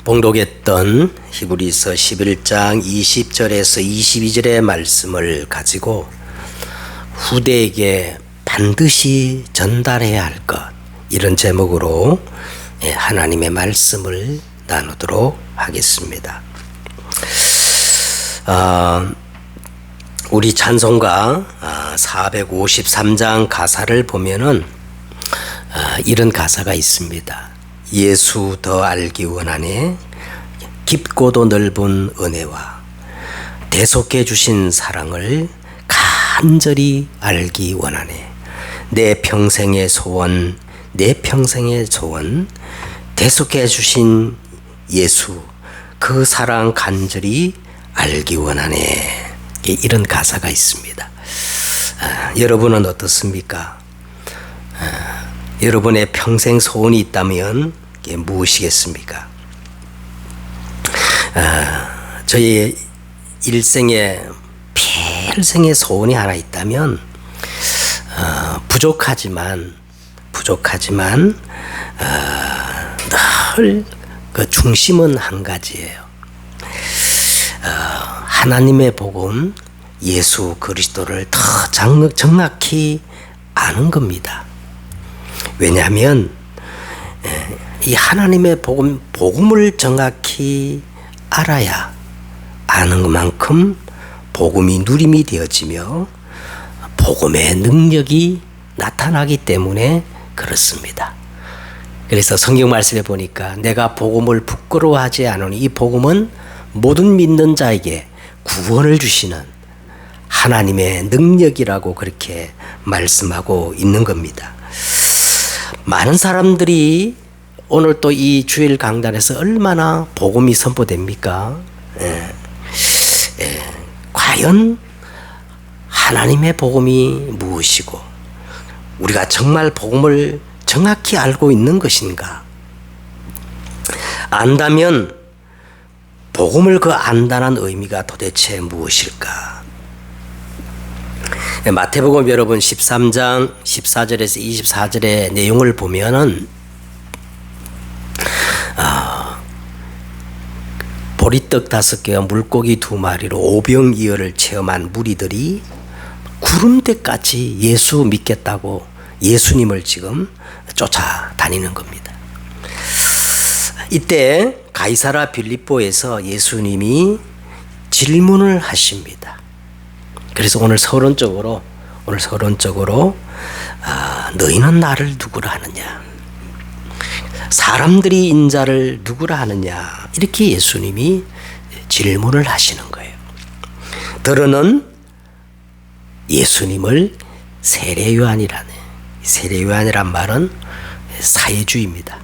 봉독했던 히브리서 11장 20절에서 22절의 말씀을 가지고 후대에게 반드시 전달해야 할 것, 이런 제목으로 하나님의 말씀을 나누도록 하겠습니다. 우리 찬송가 453장 가사를 보면은 이런 가사가 있습니다. 예수 더 알기 원하네, 깊고도 넓은 은혜와 대속해 주신 사랑을 간절히 알기 원하네. 내 평생의 소원, 내 평생의 소원, 대속해 주신 예수, 그 사랑 간절히 알기 원하네. 이런 가사가 있습니다. 여러분은 어떻습니까? 여러분의 평생 소원이 있다면 이게 무엇이겠습니까? 저의 일생의 필생의 소원이 하나 있다면 부족하지만 늘 그 중심은 한 가지예요. 하나님의 복음, 예수 그리스도를 더 정확히 아는 겁니다. 왜냐하면 이 하나님의 복음을 정확히 알아야 아는 것만큼 복음이 누림이 되어지며 복음의 능력이 나타나기 때문에 그렇습니다. 그래서 성경 말씀에 보니까 내가 복음을 부끄러워하지 않으니 이 복음은 모든 믿는 자에게 구원을 주시는 하나님의 능력이라고 그렇게 말씀하고 있는 겁니다. 많은 사람들이 오늘 또 이 주일 강단에서 얼마나 복음이 선포됩니까? 과연 하나님의 복음이 무엇이고 우리가 정말 복음을 정확히 알고 있는 것인가? 안다면 복음을 그 안다는 의미가 도대체 무엇일까? 마태복음 여러분 13장 14절에서 24절의 내용을 보면은 보리떡 5개와 물고기 2마리로 오병이어를 체험한 무리들이 구름대까지 예수 믿겠다고 예수님을 지금 쫓아다니는 겁니다. 이때 가이사라 빌립보에서 예수님이 질문을 하십니다. 그래서 오늘 서론적으로 너희는 나를 누구라 하느냐, 사람들이 인자를 누구라 하느냐, 이렇게 예수님이 질문을 하시는 거예요. 더러는 예수님을 세례요한이라네. 세례요한이란 말은 사회주의입니다.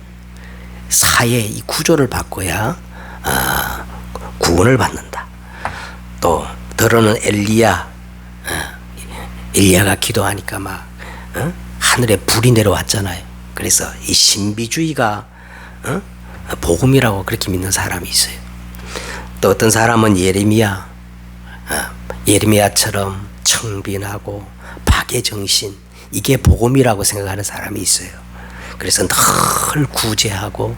사회 이 구조를 바꿔야 구원을 받는다. 또 더러는 엘리야가 기도하니까 막 하늘에 불이 내려왔잖아요. 그래서 이 신비주의가 복음이라고 그렇게 믿는 사람이 있어요. 또 어떤 사람은 예레미야처럼 청빈하고 박애정신, 이게 복음이라고 생각하는 사람이 있어요. 그래서 늘 구제하고,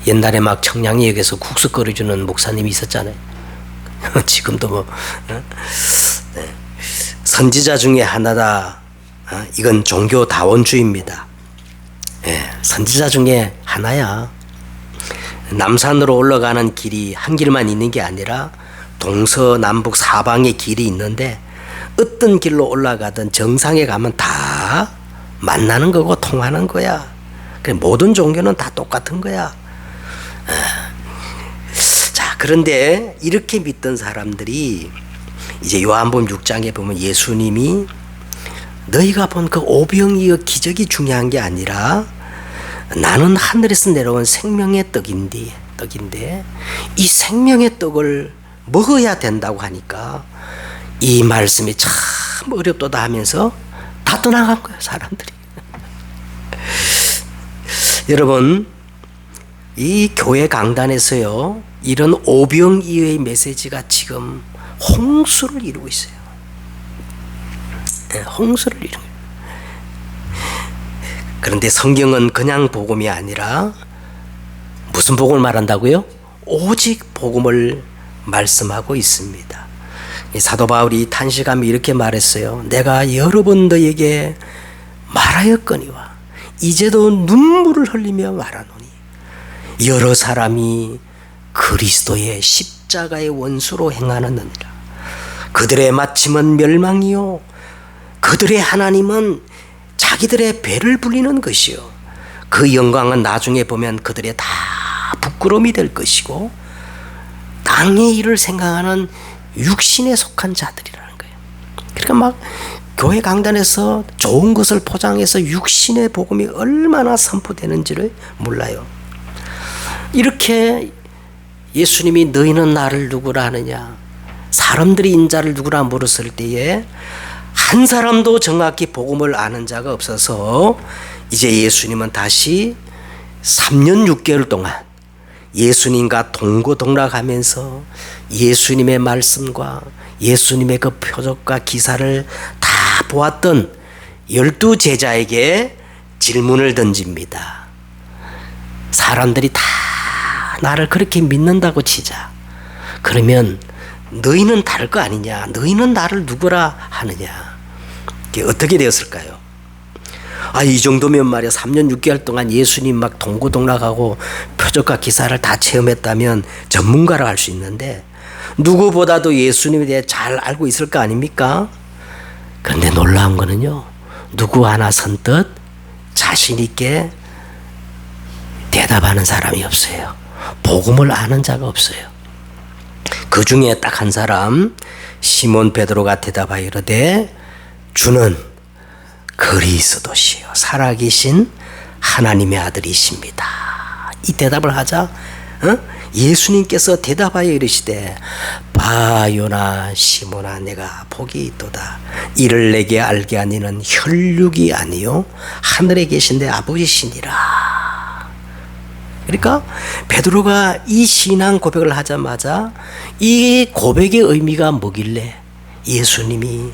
옛날에 막 청량리역에서 국수 끓여주는 목사님이 있었잖아요. 지금도 선지자 중에 하나다. 이건 종교다원주의입니다. 선지자 중에 하나야. 남산으로 올라가는 길이 한 길만 있는 게 아니라 동서남북 사방의 길이 있는데 어떤 길로 올라가든 정상에 가면 다 만나는 거고 통하는 거야. 모든 종교는 다 똑같은 거야. 자, 그런데 이렇게 믿던 사람들이 이제 요한복음 6장에 보면 예수님이 너희가 본 그 오병이어 기적이 중요한 게 아니라 나는 하늘에서 내려온 생명의 떡인데 이 생명의 떡을 먹어야 된다고 하니까 이 말씀이 참 어렵도다 하면서 다 떠나간 거예요, 사람들이. 여러분, 이 교회 강단에서요, 이런 오병이어의 메시지가 지금 홍수를 이루고 있어요. 홍수를 이루고. 그런데 성경은 그냥 복음이 아니라 무슨 복음을 말한다고요? 오직 복음을 말씀하고 있습니다. 사도 바울이 탄식하며 이렇게 말했어요. 내가 여러 번 너에게 말하였거니와 이제도 눈물을 흘리며 말하노니 여러 사람이 그리스도의 십자가의 원수로 행하느니라. 그들의 마침은 멸망이요 그들의 하나님은 자기들의 배를 불리는 것이요 그 영광은 나중에 보면 그들의 다 부끄러움이 될 것이고 땅의 일을 생각하는 육신에 속한 자들이라는 거예요. 그러니까 막 교회 강단에서 좋은 것을 포장해서 육신의 복음이 얼마나 선포되는지를 몰라요. 이렇게 예수님이 너희는 나를 누구라 하느냐, 사람들이 인자를 누구라 물었을 때에 한 사람도 정확히 복음을 아는 자가 없어서 이제 예수님은 다시 3년 6개월 동안 예수님과 동고동락하면서 예수님의 말씀과 예수님의 그 표적과 기사를 다 보았던 12 제자에게 질문을 던집니다. 사람들이 다 나를 그렇게 믿는다고 치자. 그러면 너희는 다를 거 아니냐? 너희는 나를 누구라 하느냐? 이게 어떻게 되었을까요? 이 정도면 말이야 3년 6개월 동안 예수님 막 동고동락하고 표적과 기사를 다 체험했다면 전문가라 할 수 있는데 누구보다도 예수님에 대해 잘 알고 있을 거 아닙니까? 그런데 놀라운 거는요, 누구 하나 선뜻 자신 있게 대답하는 사람이 없어요. 복음을 아는 자가 없어요. 그 중에 딱 한 사람 시몬 베드로가 대답하여 이르되 주는 그리스도시요 살아계신 하나님의 아들이십니다. 이 대답을 하자 예수님께서 대답하여 이르시되 바요나 시몬아 내가 복이 있도다. 이를 내게 알게 하니는 혈육이 아니요 하늘에 계신 내 아버지시니라. 그러니까 베드로가 이 신앙 고백을 하자마자 이 고백의 의미가 뭐길래 예수님이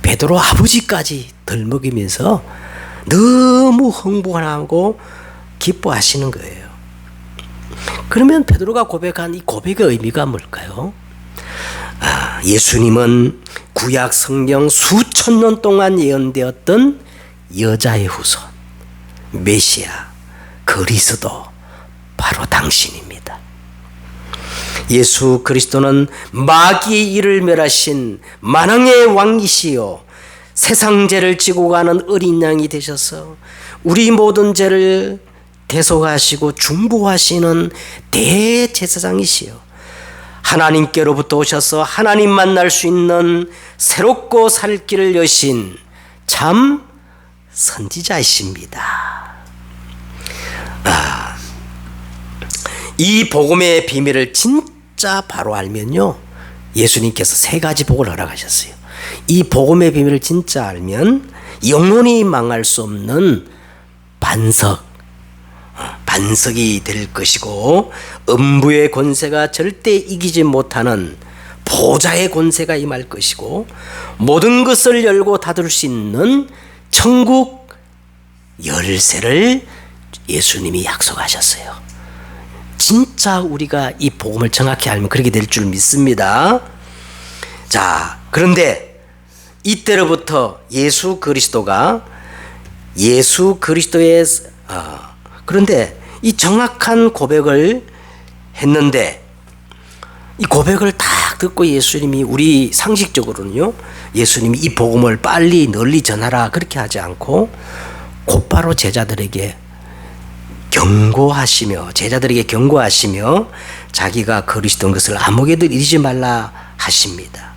베드로 아버지까지 덜먹이면서 너무 흥분하고 기뻐하시는 거예요. 그러면 베드로가 고백한 이 고백의 의미가 뭘까요? 예수님은 구약 성경 수천 년 동안 예언되었던 여자의 후손, 메시아, 그리스도, 바로 당신입니다. 예수 그리스도는 마귀의 일을 멸하신 만왕의 왕이시요 세상 죄를 지고 가는 어린 양이 되셔서 우리 모든 죄를 대속하시고 중보하시는 대제사장이시요 하나님께로부터 오셔서 하나님 만날 수 있는 새롭고 살 길을 여신 참 선지자이십니다. 이 복음의 비밀을 진짜 바로 알면요, 예수님께서 3가지 복을 허락하셨어요. 이 복음의 비밀을 진짜 알면 영원히 망할 수 없는 반석이 될 것이고 음부의 권세가 절대 이기지 못하는 보좌의 권세가 임할 것이고 모든 것을 열고 닫을 수 있는 천국 열쇠를 예수님이 약속하셨어요. 진짜 우리가 이 복음을 정확히 알면 그렇게 될 줄 믿습니다. 자, 그런데 이때로부터 예수 그리스도의 그런데 이 정확한 고백을 했는데 이 고백을 딱 듣고 예수님이 우리 상식적으로는요, 예수님이 이 복음을 빨리 널리 전하라 그렇게 하지 않고 곧바로 제자들에게 경고하시며 자기가 그리스도인 것을 아무에게도 이르지 말라 하십니다.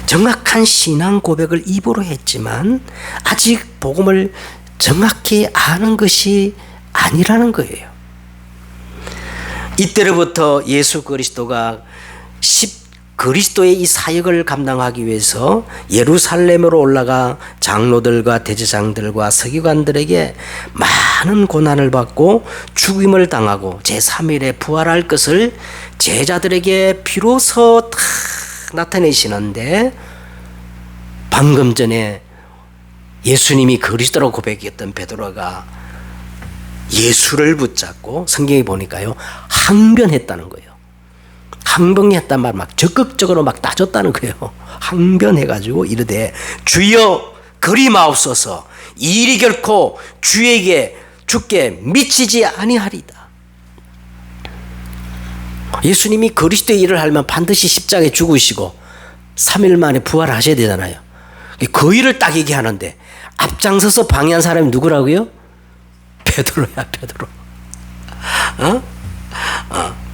정확한 신앙 고백을 입으로 했지만 아직 복음을 정확히 아는 것이 아니라는 거예요. 이때로부터 예수 그리스도가 그리스도의 이 사역을 감당하기 위해서 예루살렘으로 올라가 장로들과 대제사장들과 서기관들에게 많은 고난을 받고 죽임을 당하고 제3일에 부활할 것을 제자들에게 비로소 다 나타내시는데, 방금 전에 예수님이 그리스도라고 고백했던 베드로가 예수를 붙잡고 성경에 보니까요 항변했다는 거예요. 항변했단 말 막 적극적으로 막 따졌다는 거예요. 항변해가지고 이르되 주여 그리 마옵소서 이 일이 결코 주께 미치지 아니하리다. 예수님이 그리스도의 일을 하려면 반드시 십자가에 죽으시고 3일 만에 부활하셔야 되잖아요. 그 일을 딱 얘기하는데 앞장서서 방해한 사람이 누구라고요? 베드로야, 베드로.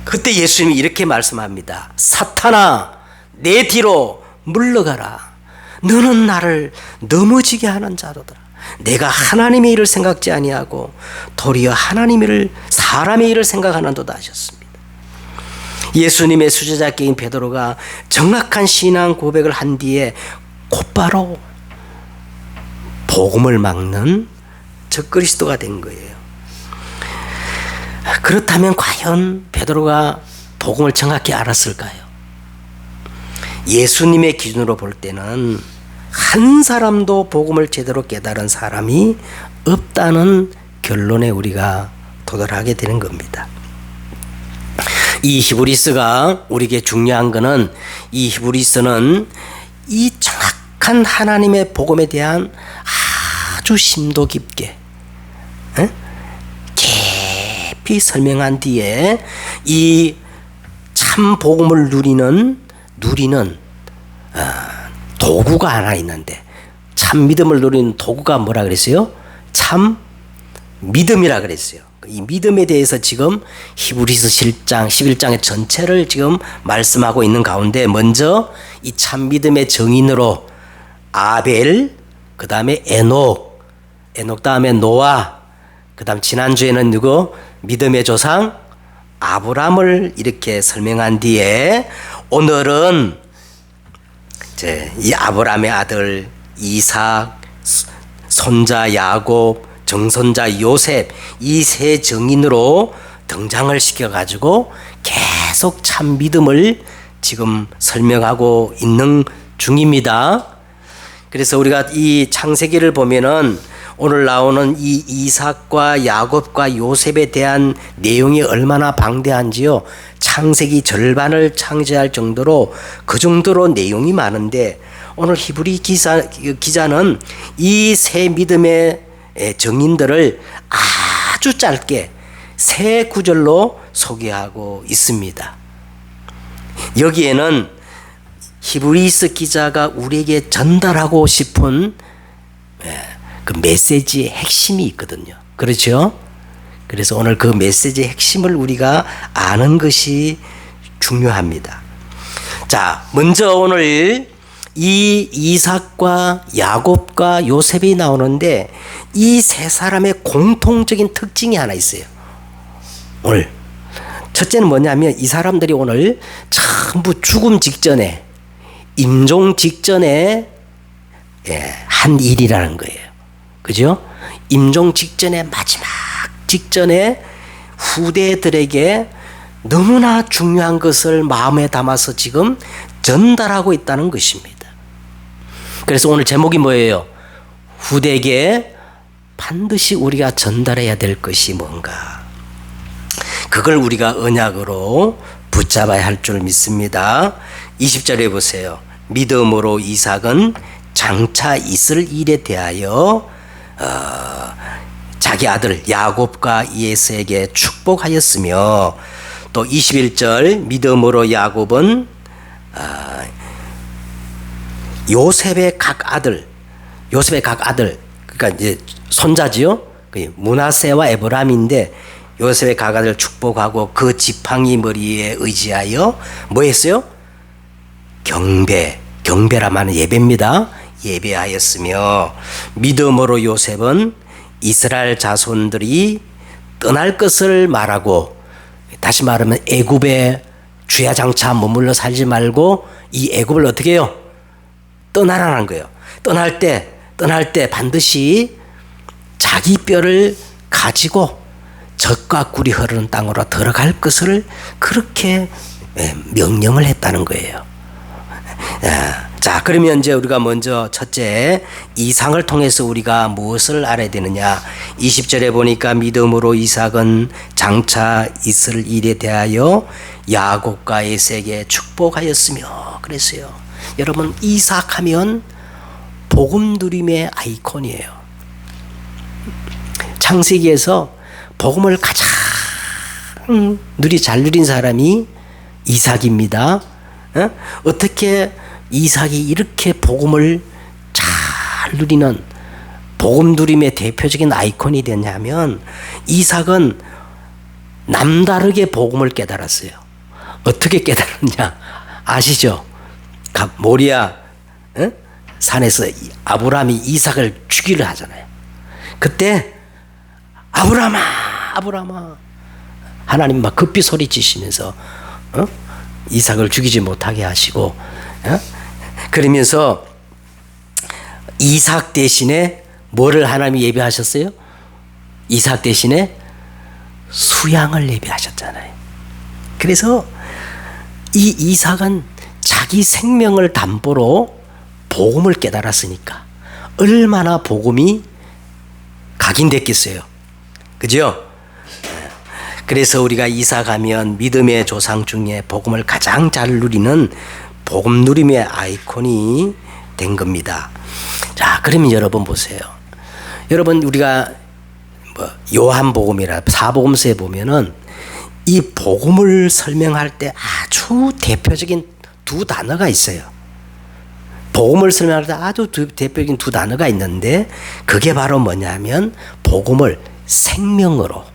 그때 예수님이 이렇게 말씀합니다. 사탄아, 내 뒤로 물러가라. 너는 나를 넘어지게 하는 자로다. 내가 하나님의 일을 생각지 아니하고 도리어 사람의 일을 생각하는도다 하셨습니다. 예수님의 수제자께인 베드로가 정확한 신앙 고백을 한 뒤에 곧바로 복음을 막는 적그리스도가 된 거예요. 그렇다면 과연 베드로가 복음을 정확히 알았을까요? 예수님의 기준으로 볼 때는 한 사람도 복음을 제대로 깨달은 사람이 없다는 결론에 우리가 도달하게 되는 겁니다. 이 히브리서가 우리에게 중요한 것은 이 히브리서는 이 정확한 하나님의 복음에 대한 아주 심도 깊게 깊이 설명한 뒤에 이 참 복음을 누리는 도구가 하나 있는데 참 믿음을 누리는 도구가 뭐라 그랬어요? 참 믿음이라 그랬어요. 이 믿음에 대해서 지금 히브리서 7장 11장의 전체를 지금 말씀하고 있는 가운데 먼저 이 참 믿음의 정인으로 아벨, 그 다음에 에녹 다음에 노아, 그 다음 지난주에는 누구? 믿음의 조상 아브람을 이렇게 설명한 뒤에 오늘은 이제 이 아브람의 아들 이삭, 손자 야곱, 정손자 요셉 이 세 정인으로 등장을 시켜가지고 계속 참 믿음을 지금 설명하고 있는 중입니다. 그래서 우리가 이 창세기를 보면은 오늘 나오는 이 이삭과 야곱과 요셉에 대한 내용이 얼마나 방대한지요. 창세기 절반을 창제할 정도로 그 정도로 내용이 많은데 오늘 히브리 기자는 이 세 믿음의 정인들을 아주 짧게 세 구절로 소개하고 있습니다. 여기에는 히브리서 기자가 우리에게 전달하고 싶은 그 메시지의 핵심이 있거든요. 그렇죠? 그래서 오늘 그 메시지의 핵심을 우리가 아는 것이 중요합니다. 자, 먼저 오늘 이 이삭과 야곱과 요셉이 나오는데 이 세 사람의 공통적인 특징이 하나 있어요. 오늘 첫째는 뭐냐면 이 사람들이 오늘 전부 죽음 직전에 임종 직전에 한 일이라는 거예요. 그죠? 임종 직전에 마지막 직전에 후대들에게 너무나 중요한 것을 마음에 담아서 지금 전달하고 있다는 것입니다. 그래서 오늘 제목이 뭐예요? 후대에게 반드시 우리가 전달해야 될 것이 뭔가. 그걸 우리가 언약으로 붙잡아야 할 줄 믿습니다. 20절에 보세요. 믿음으로 이삭은 장차 있을 일에 대하여 자기 아들 야곱과 에서에게 축복하였으며 또 21절 믿음으로 야곱은 요셉의 각 아들 그러니까 이제 손자지요. 므낫세와 에브람인데 요셉의 각 아들 축복하고 그 지팡이 머리에 의지하여 뭐 했어요? 경배라 말은 예배입니다. 예배하였으며 믿음으로 요셉은 이스라엘 자손들이 떠날 것을 말하고 다시 말하면 애굽에 주야장차 머물러 살지 말고 이 애굽을 어떻게 해요? 떠나라는 거예요. 떠날 때 반드시 자기 뼈를 가지고 젖과 꿀이 흐르는 땅으로 들어갈 것을 그렇게 명령을 했다는 거예요. 자, 그러면 이제 우리가 먼저 첫째, 이상을 통해서 우리가 무엇을 알아야 되느냐? 20절에 보니까 믿음으로 이삭은 장차 있을 일에 대하여 야곱과 에서에게 축복하였으며 그랬어요. 여러분, 이삭하면 복음 누림의 아이콘이에요. 창세기에서 복음을 가장 잘 누린 사람이 이삭입니다. 어떻게 이삭이 이렇게 복음을 잘 누리는 복음 누림의 대표적인 아이콘이 됐냐면, 이삭은 남다르게 복음을 깨달았어요. 어떻게 깨달았냐 아시죠? 모리아 산에서 아브라함이 이삭을 죽이려 하잖아요. 그때 아브라함아, 아브라함아, 하나님 막 급히 소리치시면서 이삭을 죽이지 못하게 하시고, 그러면서 이삭 대신에 뭐를 하나님이 예배하셨어요? 이삭 대신에 수양을 예배하셨잖아요. 그래서 이 이삭은 자기 생명을 담보로 복음을 깨달았으니까 얼마나 복음이 각인됐겠어요. 그죠? 그래서 우리가 이삭하면 믿음의 조상 중에 복음을 가장 잘 누리는 복음 누림의 아이콘이 된 겁니다. 자, 그러면 여러분 보세요. 여러분, 우리가 요한복음이라 사복음서에 보면은 이 복음을 설명할 때 아주 대표적인 두 단어가 있어요. 복음을 설명할 때 아주 대표적인 두 단어가 있는데, 그게 바로 뭐냐면 복음을 생명으로,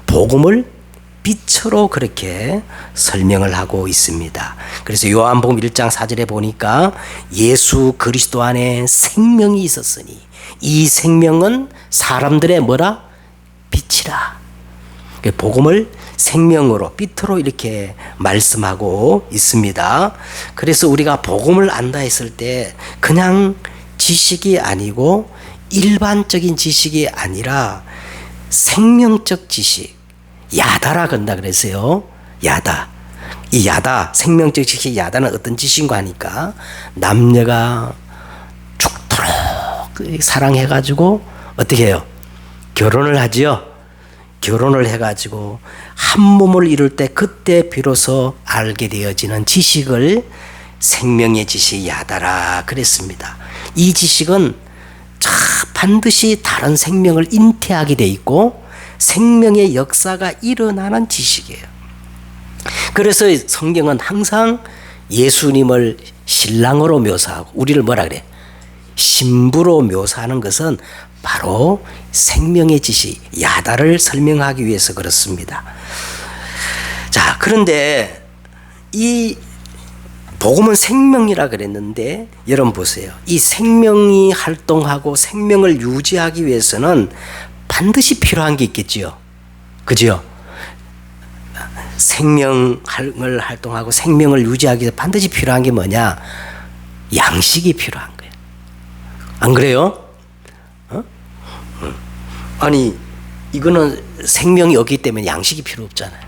복음을 빛으로 그렇게 설명을 하고 있습니다. 그래서 요한복음 1장 4절에 보니까 예수 그리스도 안에 생명이 있었으니 이 생명은 사람들의 뭐라? 빛이라. 복음을 생명으로, 빛으로 이렇게 말씀하고 있습니다. 그래서 우리가 복음을 안다 했을 때 그냥 지식이 아니고 일반적인 지식이 아니라 생명적 지식, 야다라 그런다 그랬어요. 야다. 이 야다, 생명적 지식 야다는 어떤 지식인가 하니까 남녀가 죽도록 사랑해가지고 어떻게 해요? 결혼을 하지요. 결혼을 해가지고 한 몸을 이룰 때 그때 비로소 알게 되어지는 지식을 생명의 지식 야다라 그랬습니다. 이 지식은 반드시 다른 생명을 잉태하게 돼 있고 생명의 역사가 일어나는 지식이에요. 그래서 성경은 항상 예수님을 신랑으로 묘사하고 우리를 뭐라 그래? 신부로 묘사하는 것은 바로 생명의 지식, 야다를 설명하기 위해서 그렇습니다. 자, 그런데 이 복음은 생명이라 그랬는데 여러분 보세요. 이 생명이 활동하고 생명을 유지하기 위해서는 반드시 필요한 게 있겠지요. 그죠? 생명을 활동하고 생명을 유지하기 위해서 반드시 필요한 게 뭐냐? 양식이 필요한 거예요. 안 그래요? 아니, 이거는 생명이 없기 때문에 양식이 필요 없잖아요.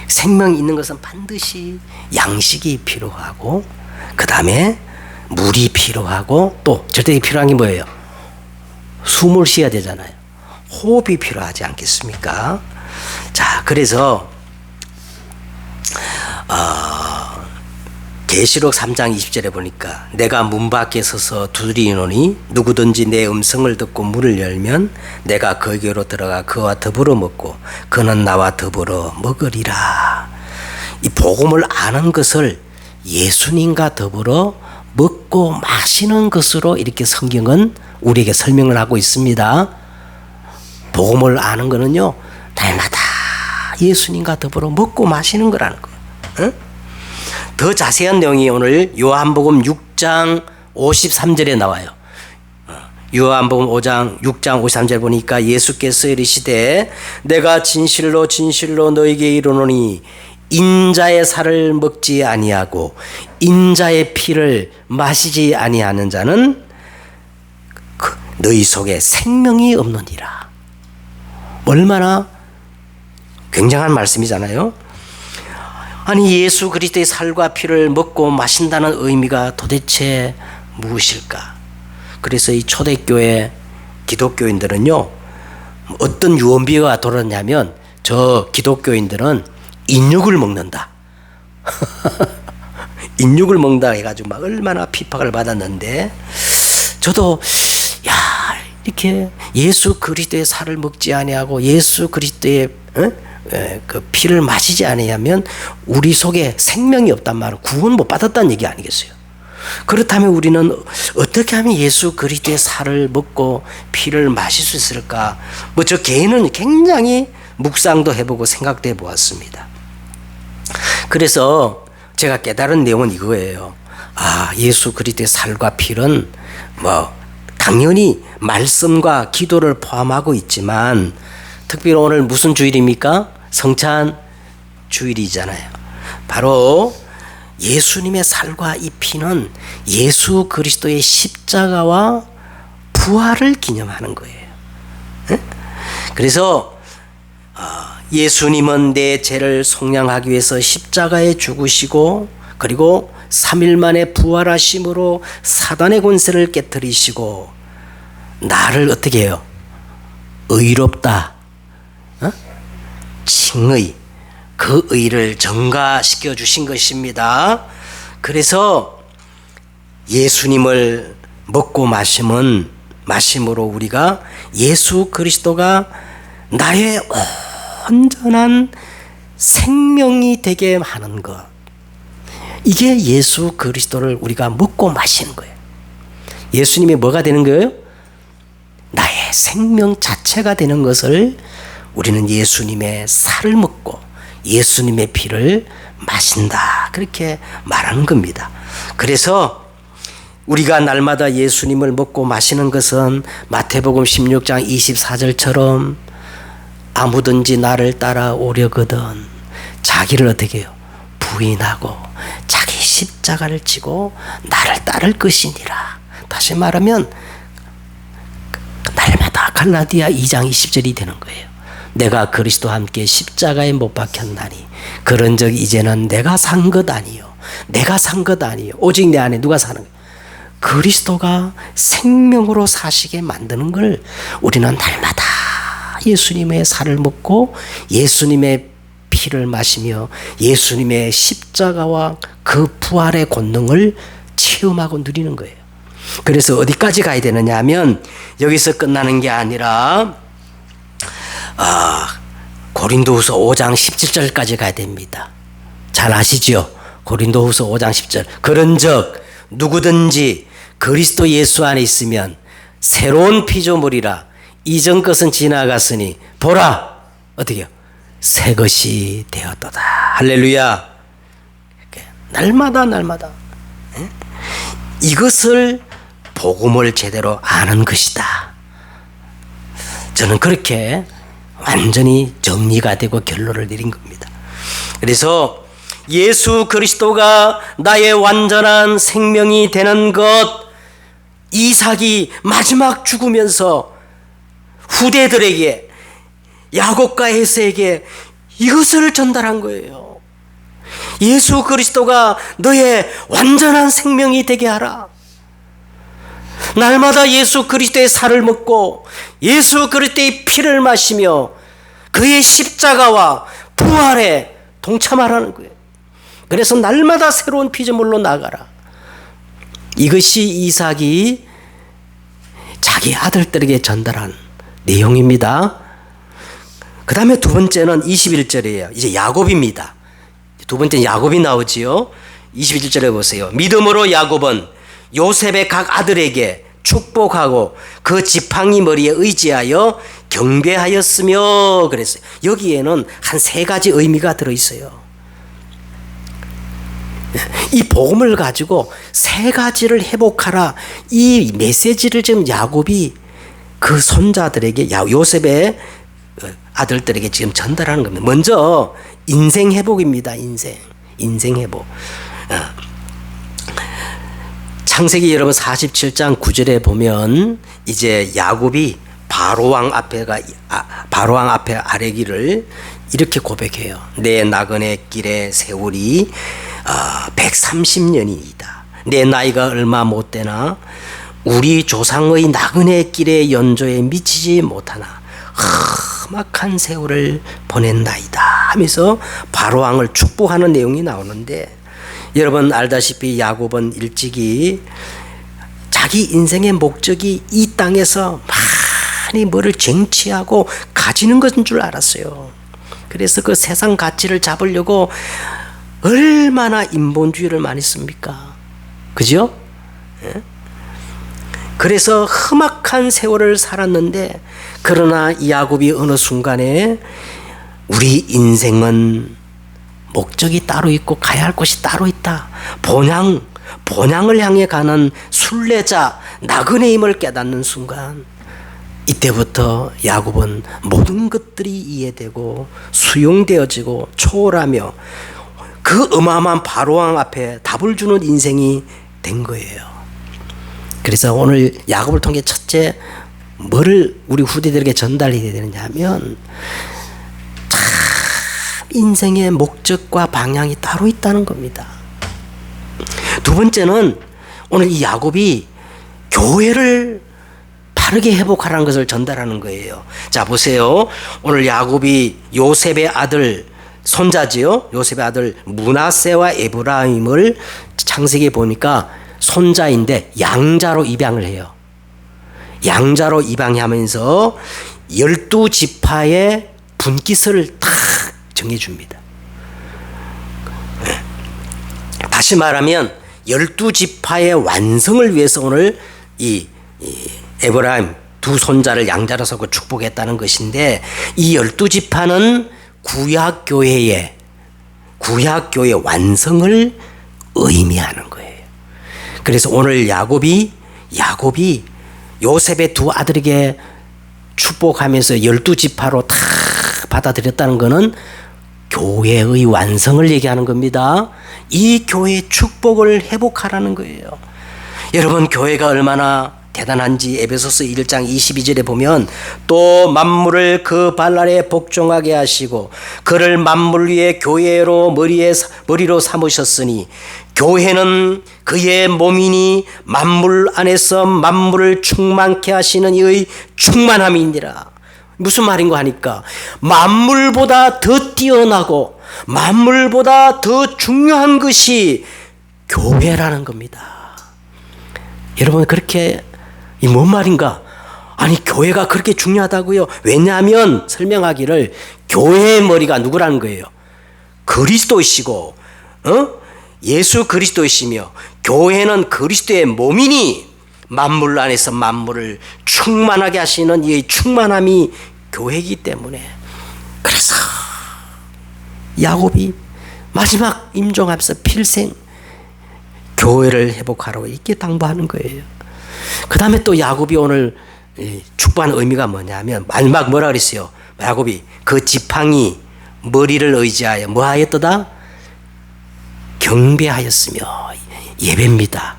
생명이 있는 것은 반드시 양식이 필요하고, 그 다음에 물이 필요하고, 또 절대적으로 필요한 게 뭐예요? 숨을 쉬어야 되잖아요. 호흡이 필요하지 않겠습니까? 자, 그래서 계시록 3장 20절에 보니까 내가 문 밖에 서서 두드리노니 누구든지 내 음성을 듣고 문을 열면 내가 거기로 들어가 그와 더불어 먹고 그는 나와 더불어 먹으리라. 이 복음을 아는 것을 예수님과 더불어 먹고 마시는 것으로 이렇게 성경은 우리에게 설명을 하고 있습니다. 복음을 아는 거는요, 날마다 예수님과 더불어 먹고 마시는 거라는 거예요. 응? 더 자세한 내용이 오늘 요한복음 6장 53절에 나와요. 요한복음 6장 53절 보니까 예수께서 이르시되 내가 진실로 진실로 너에게 이르노니 인자의 살을 먹지 아니하고 인자의 피를 마시지 아니하는 자는 너희 속에 생명이 없느니라. 얼마나 굉장한 말씀이잖아요. 아니 예수 그리스도의 살과 피를 먹고 마신다는 의미가 도대체 무엇일까? 그래서 이 초대교회 기독교인들은요, 어떤 유언비어가 돌았냐면 저 기독교인들은 인육을 먹는다. 인육을 먹는다 해가지고 막 얼마나 핍박을 받았는데, 저도 야 이렇게 예수 그리스도의 살을 먹지 아니하고 예수 그리스도의 그 피를 마시지 아니하면 우리 속에 생명이 없단 말은 구원 못 받았다는 얘기 아니겠어요? 그렇다면 우리는 어떻게 하면 예수 그리스도의 살을 먹고 피를 마실 수 있을까? 뭐 저 개인은 굉장히 묵상도 해보고 생각도 해보았습니다. 그래서 제가 깨달은 내용은 이거예요. 아, 예수 그리스도의 살과 피는 뭐 당연히 말씀과 기도를 포함하고 있지만, 특별히 오늘 무슨 주일입니까? 성찬 주일이잖아요. 바로 예수님의 살과 이 피는 예수 그리스도의 십자가와 부활을 기념하는 거예요. 그래서 예수님은 내 죄를 속량하기 위해서 십자가에 죽으시고, 그리고 3일 만에 부활하심으로 사단의 권세를 깨뜨리시고 나를 어떻게 해요? 의롭다, 칭의, 그 의를 전가시켜 주신 것입니다. 그래서 예수님을 먹고 마심으로 우리가 예수 그리스도가 나의 온전한 생명이 되게 하는 것, 이게 예수 그리스도를 우리가 먹고 마시는 거예요. 예수님이 뭐가 되는 거예요? 나의 생명 자체가 되는 것을 우리는 예수님의 살을 먹고 예수님의 피를 마신다, 그렇게 말하는 겁니다. 그래서 우리가 날마다 예수님을 먹고 마시는 것은 마태복음 16장 24절처럼 아무든지 나를 따라오려거든 자기를 어떻게 해요? 부인하고 자기 십자가를 지고 나를 따를 것이니라. 다시 말하면 날마다 갈라디아 2장 20절이 되는 거예요. 내가 그리스도와 함께 십자가에 못 박혔나니 그런즉 이제는 내가 산 것 아니요 내가 산 것 아니요 오직 내 안에 누가 사는 거예요? 그리스도가 생명으로 사시게 만드는 걸 우리는 날마다 예수님의 살을 먹고 예수님의 피를 마시며 예수님의 십자가와 그 부활의 권능을 체험하고 누리는 거예요. 그래서 어디까지 가야 되느냐 하면 여기서 끝나는 게 아니라 고린도후서 5장 17절까지 가야 됩니다. 잘 아시죠? 고린도후서 5장 10절. 그런즉 누구든지 그리스도 예수 안에 있으면 새로운 피조물이라 이전 것은 지나갔으니 보라 어떻게요? 새 것이 되었도다. 할렐루야. 날마다 이것을 복음을 제대로 아는 것이다. 저는 그렇게 완전히 정리가 되고 결론을 내린 겁니다. 그래서 예수 그리스도가 나의 완전한 생명이 되는 것, 이삭이 마지막 죽으면서 후대들에게 야곱과 에서에게 이것을 전달한 거예요. 예수 그리스도가 너의 완전한 생명이 되게 하라. 날마다 예수 그리스도의 살을 먹고 예수 그리스도의 피를 마시며 그의 십자가와 부활에 동참하라는 거예요. 그래서 날마다 새로운 피조물로 나가라. 이것이 이삭이 자기 아들들에게 전달한 내용입니다. 그 다음에 두 번째는 21절이에요. 이제 야곱입니다. 두 번째는 야곱이 나오지요. 21절에 보세요. 믿음으로 야곱은 요셉의 각 아들에게 축복하고 그 지팡이 머리에 의지하여 경배하였으며 그랬어요. 여기에는 한 세 가지 의미가 들어있어요. 이 복음을 가지고 세 가지를 회복하라, 이 메시지를 지금 야곱이 그 손자들에게, 요셉의 아들들에게 지금 전달하는 겁니다. 먼저 인생 회복입니다. 인생 회복. 창세기 여러분 47장 9절에 보면 이제 야곱이 바로왕 앞에 아뢰기를 이렇게 고백해요. 내 나그네 길의 세월이 130년이다. 내 나이가 얼마 못 되나 우리 조상의 나그네 길의 연조에 미치지 못하나 험악한 세월을 보낸나이다 하면서 바로왕을 축복하는 내용이 나오는데, 여러분 알다시피 야곱은 일찍이 자기 인생의 목적이 이 땅에서 많이 뭐를 쟁취하고 가지는 것인 줄 알았어요. 그래서 그 세상 가치를 잡으려고 얼마나 인본주의를 많이 씁니까? 그죠? 예? 그래서 험악한 세월을 살았는데, 그러나 야곱이 어느 순간에 우리 인생은 목적이 따로 있고 가야 할 곳이 따로 있다. 본향을 향해 가는 순례자 나그네임을 깨닫는 순간, 이때부터 야곱은 모든 것들이 이해되고 수용되어지고 초월하며 그 어마어마한 바로왕 앞에 답을 주는 인생이 된 거예요. 그래서 오늘 야곱을 통해 첫째 뭐를 우리 후대들에게 전달해야 되느냐 하면, 참 인생의 목적과 방향이 따로 있다는 겁니다. 두 번째는 오늘 이 야곱이 교회를 바르게 회복하라는 것을 전달하는 거예요. 자 보세요. 오늘 야곱이 요셉의 아들 손자지요. 요셉의 아들 므낫세와 에브라임을 창세기에 보니까 손자인데 양자로 입양을 해요. 양자로 입양하면서 12지파의 분깃을 딱 정해줍니다. 다시 말하면 12지파의 완성을 위해서 오늘 이 에브라임 두 손자를 양자로 서고 축복했다는 것인데, 이 12지파는 구약교회의 완성을 의미하는 거예요. 그래서 오늘 야곱이 요셉의 두 아들에게 축복하면서 12지파로 다 받아들였다는 것은 교회의 완성을 얘기하는 겁니다. 이 교회의 축복을 회복하라는 거예요. 여러분 교회가 얼마나 대단한지 에베소서 1장 22절에 보면, 또 만물을 그 발 아래 복종하게 하시고 그를 만물 위에 교회로 머리로 삼으셨으니 교회는 그의 몸이니 만물 안에서 만물을 충만케 하시는 이의 충만함이니라. 무슨 말인가 하니까 만물보다 더 뛰어나고 만물보다 더 중요한 것이 교회라는 겁니다. 여러분 그렇게 이 뭔 말인가? 아니 교회가 그렇게 중요하다고요? 왜냐하면 설명하기를 교회의 머리가 누구라는 거예요? 그리스도이시고 예수 그리스도이시며, 교회는 그리스도의 몸이니 만물 안에서 만물을 충만하게 하시는 이 충만함이 교회이기 때문에, 그래서 야곱이 마지막 임종하면서 필생 교회를 회복하라고 이렇게 당부하는 거예요. 그 다음에 또 야곱이 오늘 축복하는 의미가 뭐냐면, 마지막 뭐라 그랬어요? 야곱이 그 지팡이 머리를 의지하여 뭐 하였더다? 경배하였으며, 예배입니다.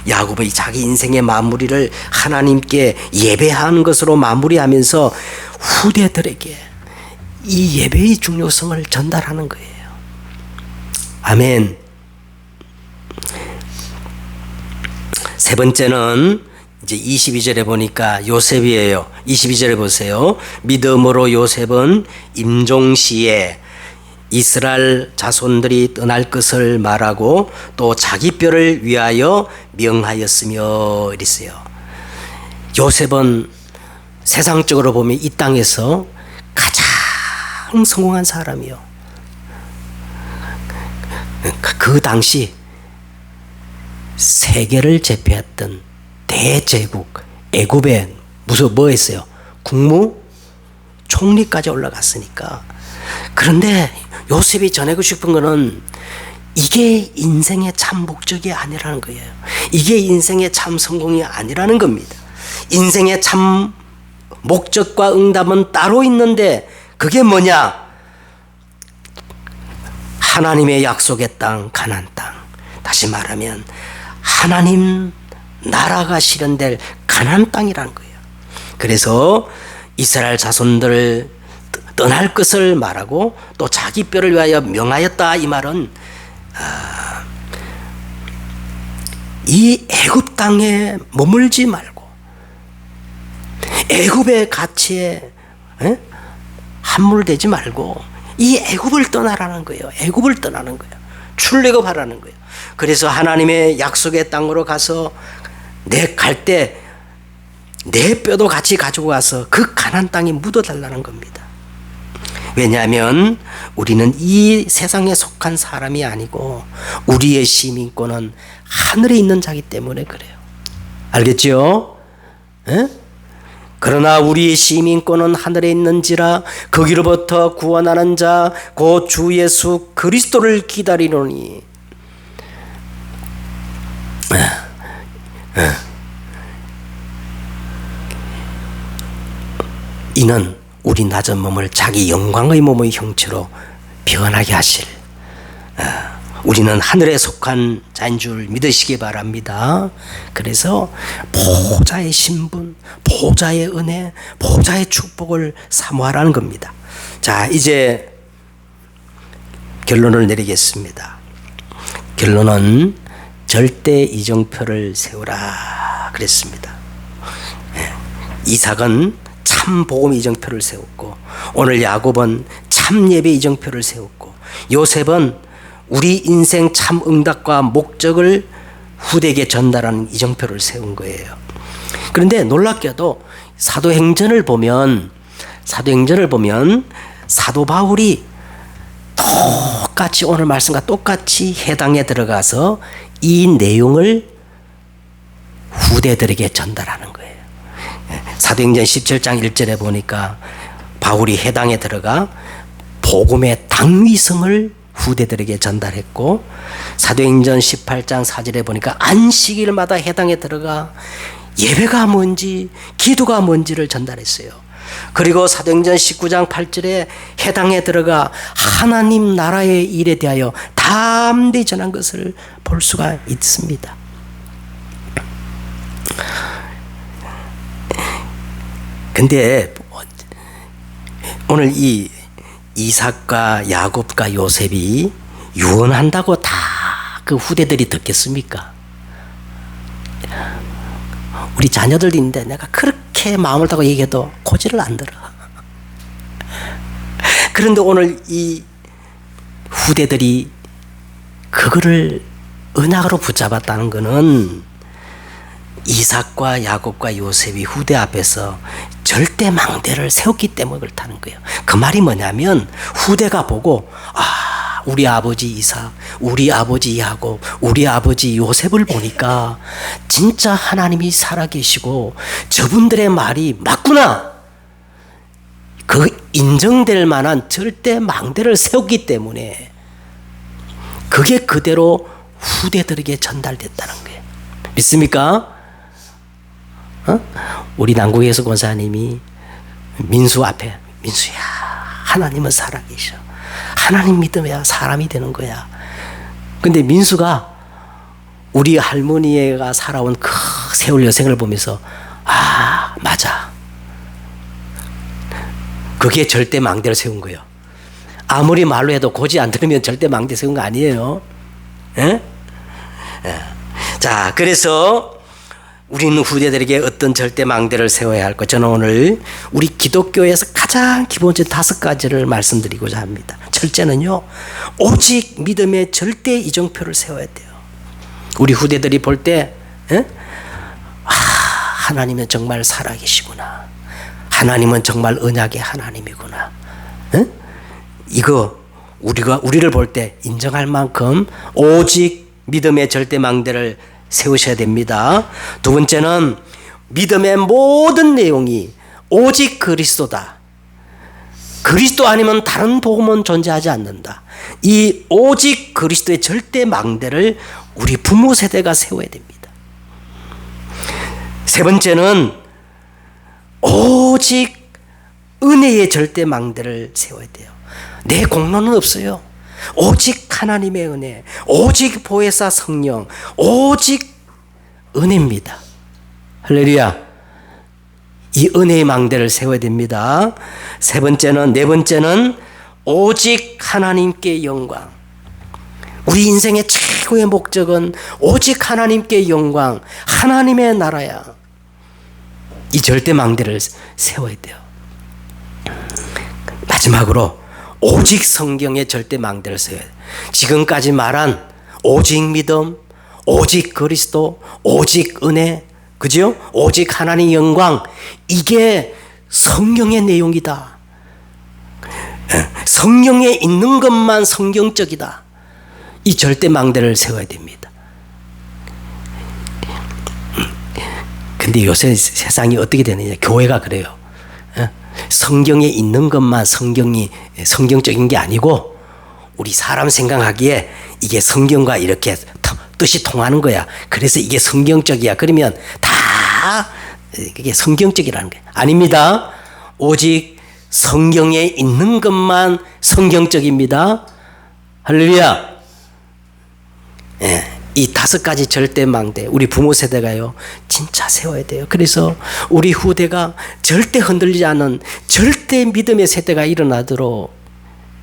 야곱의 자기 인생의 마무리를 하나님께 예배하는 것으로 마무리하면서 후대들에게 이 예배의 중요성을 전달하는 거예요. 아멘. 세 번째는 이제 22절에 보니까 요셉이에요. 22절에 보세요. 믿음으로 요셉은 임종시에 이스라엘 자손들이 떠날 것을 말하고 또 자기 뼈를 위하여 명하였으며 이랬어요. 요셉은 세상적으로 보면 이 땅에서 가장 성공한 사람이요. 그 당시 세계를 제패했던 대제국 애굽에 뭐 했어요? 국무 총리까지 올라갔으니까. 그런데 요셉이 전하고 싶은 거는 이게 인생의 참 목적이 아니라는 거예요. 이게 인생의 참 성공이 아니라는 겁니다. 인생의 참 목적과 응답은 따로 있는데, 그게 뭐냐? 하나님의 약속의 땅, 가나안 땅. 다시 말하면 하나님 나라가 실현될 가나안 땅이라는 거예요. 그래서 이스라엘 자손들을 떠날 것을 말하고 또 자기 뼈를 위하여 명하였다. 이 말은 이 애굽 땅에 머물지 말고 애굽의 가치에 함몰되지 말고 이 애굽을 떠나라는 거예요. 애굽을 떠나는 거예요. 출애굽하라는 거예요. 그래서 하나님의 약속의 땅으로 가서 내 갈 때 내 뼈도 같이 가지고 가서 그 가나안 땅에 묻어달라는 겁니다. 왜냐하면 우리는 이 세상에 속한 사람이 아니고 우리의 시민권은 하늘에 있는 자기 때문에 그래요. 알겠죠? 에? 그러나 우리의 시민권은 하늘에 있는지라 거기로부터 구원하는 자 곧 주 예수 그리스도를 기다리노니. 이는 우리 낮은 몸을 자기 영광의 몸의 형체로 변하게 하실, 우리는 하늘에 속한 자인 줄 믿으시기 바랍니다. 그래서 보좌의 신분, 보좌의 은혜, 보좌의 축복을 사모하라는 겁니다. 자, 이제 결론을 내리겠습니다. 결론은 절대 이정표를 세우라 그랬습니다. 이삭은 참 복음 이정표를 세웠고, 오늘 야곱은 참 예배 이정표를 세웠고, 요셉은 우리 인생 참 응답과 목적을 후대에게 전달하는 이정표를 세운 거예요. 그런데 놀랍게도 사도행전을 보면 사도 바울이 똑같이 오늘 말씀과 똑같이 해당에 들어가서 이 내용을 후대들에게 전달하는 거예요. 사도행전 17장 1절에 보니까 바울이 해당에 들어가 복음의 당위성을 후대들에게 전달했고, 사도행전 18장 4절에 보니까 안식일마다 해당에 들어가 예배가 뭔지 기도가 뭔지를 전달했어요. 그리고 사도행전 19장 8절에 해당에 들어가 하나님 나라의 일에 대하여 담대히 전한 것을 볼 수가 있습니다. 근데 오늘 이 이삭과 야곱과 요셉이 유언한다고 다 그 후대들이 듣겠습니까? 우리 자녀들도 있는데 내가 그렇게 마음을 다고 얘기해도 고지를 안 들어. 그런데 오늘 이 후대들이 그거를 언약으로 붙잡았다는 것은 이삭과 야곱과 요셉이 후대 앞에서 절대 망대를 세웠기 때문에 그렇다는 거예요. 그 말이 뭐냐면 후대가 보고 우리 아버지 이삭, 우리 아버지 야곱, 우리 아버지 요셉을 보니까 진짜 하나님이 살아계시고 저분들의 말이 맞구나, 그 인정될 만한 절대 망대를 세웠기 때문에 그게 그대로 후대들에게 전달됐다는 거예요. 믿습니까? 우리 남궁예수 권사님이 민수 앞에, 민수야, 하나님은 살아계셔. 하나님 믿으면 사람이 되는 거야. 근데 민수가 우리 할머니가 살아온 그 세월 여생을 보면서 맞아, 그게 절대 망대를 세운 거예요. 아무리 말로 해도 고지 안 들으면 절대 망대 세운 거 아니에요. 에? 자, 그래서 우리는 후대들에게 어떤 절대 망대를 세워야 할까? 저는 오늘 우리 기독교에서 가장 기본적인 5가지를 말씀드리고자 합니다. 첫째는요, 오직 믿음의 절대 이정표를 세워야 돼요. 우리 후대들이 볼 때 하나님은 정말 살아계시구나, 하나님은 정말 언약의 하나님이구나, 이거 우리를 볼 때 인정할 만큼 오직 믿음의 절대 망대를 세우셔야 됩니다. 두 번째는 믿음의 모든 내용이 오직 그리스도다. 그리스도 아니면 다른 복음은 존재하지 않는다. 이 오직 그리스도의 절대 망대를 우리 부모 세대가 세워야 됩니다. 세 번째는 오직 은혜의 절대 망대를 세워야 돼요. 내 공로는 없어요. 오직 하나님의 은혜, 오직 보혜사 성령, 오직 은혜입니다. 할렐루야. 이 은혜의 망대를 세워야 됩니다. 네 번째는 오직 하나님께 영광. 우리 인생의 최고의 목적은 오직 하나님께 영광, 하나님의 나라야. 이 절대 망대를 세워야 돼요. 마지막으로 오직 성경의 절대 망대를 세워야 돼요. 지금까지 말한 오직 믿음, 오직 그리스도, 오직 은혜, 그죠? 오직 하나님의 영광, 이게 성경의 내용이다. 성경에 있는 것만 성경적이다. 이 절대 망대를 세워야 됩니다. 근데 요새 세상이 어떻게 되느냐, 교회가 그래요. 성경에 있는 것만 성경적인 게 아니고 우리 사람 생각하기에 이게 성경과 이렇게 뜻이 통하는 거야. 그래서 이게 성경적이야. 그러면 다 이게 성경적이라는 거예요. 아닙니다. 오직 성경에 있는 것만 성경적입니다. 할렐루야. 이 5가지 절대 망대, 우리 부모 세대가요, 진짜 세워야 돼요. 그래서 우리 후대가 절대 흔들리지 않는 절대 믿음의 세대가 일어나도록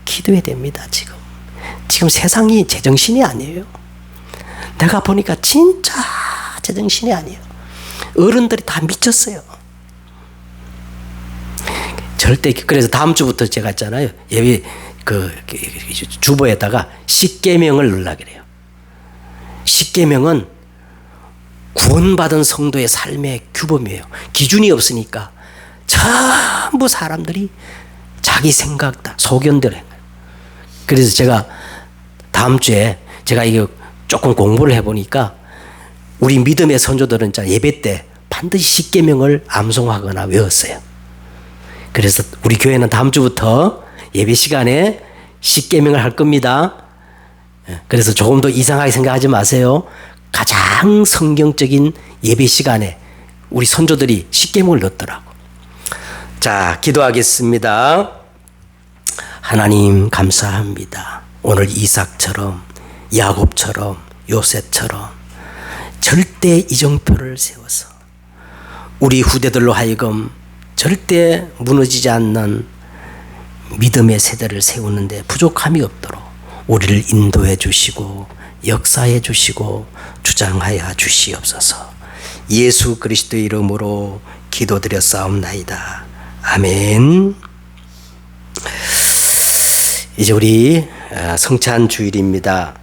기도해야 됩니다. 지금 세상이 제정신이 아니에요. 내가 보니까 진짜 제정신이 아니에요. 어른들이 다 미쳤어요. 그래서 다음 주부터 제가 했잖아요. 예비 주보에다가 10계명을 넣으려고 그래요. 10계명은 구원받은 성도의 삶의 규범이에요. 기준이 없으니까 전부 사람들이 자기 생각 다 소견대로 해요. 그래서 제가 다음 주에 제가 이거 조금 공부를 해보니까 우리 믿음의 선조들은 예배 때 반드시 10계명을 암송하거나 외웠어요. 그래서 우리 교회는 다음 주부터 예배 시간에 10계명을 할 겁니다. 그래서 조금 더 이상하게 생각하지 마세요. 가장 성경적인 예배 시간에 우리 선조들이 10계명을 넣었더라고. 자, 기도하겠습니다. 하나님 감사합니다. 오늘 이삭처럼, 야곱처럼, 요셉처럼 절대 이정표를 세워서 우리 후대들로 하여금 절대 무너지지 않는 믿음의 세대를 세우는데 부족함이 없도록 우리를 인도해 주시고 역사해 주시고 주장하여 주시옵소서. 예수 그리스도의 이름으로 기도드렸사옵나이다. 아멘. 이제 우리 성찬 주일입니다.